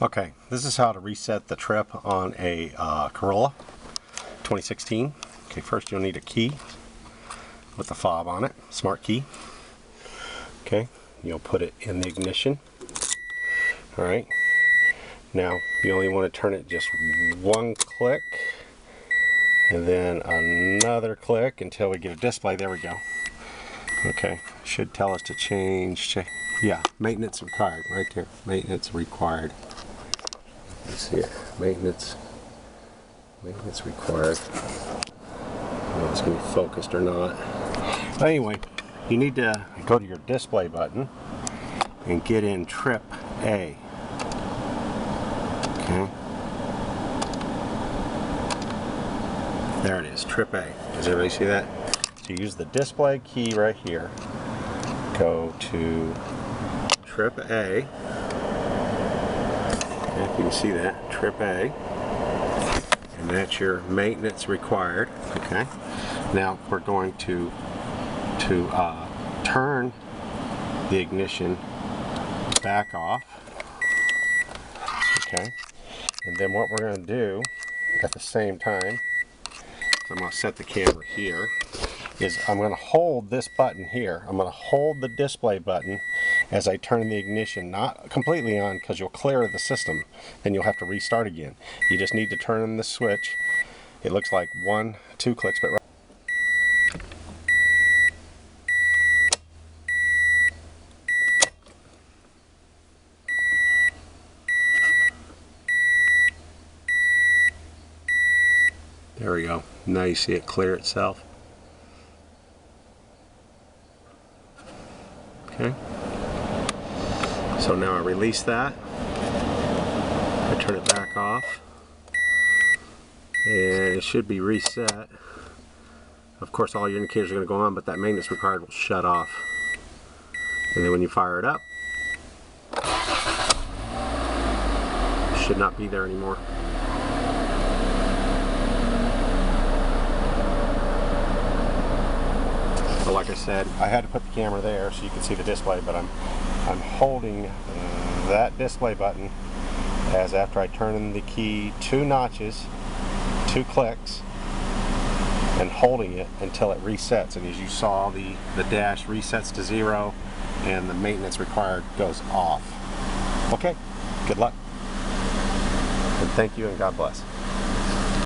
Okay, this is how to reset the trip on a Corolla 2016. Okay, first you'll need a key with the fob on it, smart key. Okay, you'll put it in the ignition. Alright, now you only want to turn it just one click and then another click until we get a display. There we go. Okay, should tell us to change. Yeah, maintenance required right there. Maintenance required. Let's see it. Maintenance required. I don't know if it's going to be focused or not. But anyway, you need to go to your display button and get in trip A. Okay. There it is, trip A. Does everybody see that? So you use the display key right here. Go to trip A. If you can see that, trip A, and that's your maintenance required. Okay, now we're going to turn the ignition back off. Okay, and then what we're going to do at the same time, so I'm going to set the camera here, is I'm going to hold this button here. I'm going to hold the display button as I turn the ignition, not completely on because you'll clear the system, then you'll have to restart again. You just need to turn the switch. It looks like 1-2 clicks, but there we go. Now you see it clear itself. Okay. So now I release that, I turn it back off, and it should be reset. Of course all your indicators are going to go on, but that maintenance required will shut off. And then when you fire it up, it should not be there anymore. But like I said, I had to put the camera there so you can see the display, but I'm holding that display button as after I turn the key 2 notches, 2 clicks, and holding it until it resets. And as you saw, the dash resets to 0 and the maintenance required goes off. Okay, good luck. And thank you and God bless.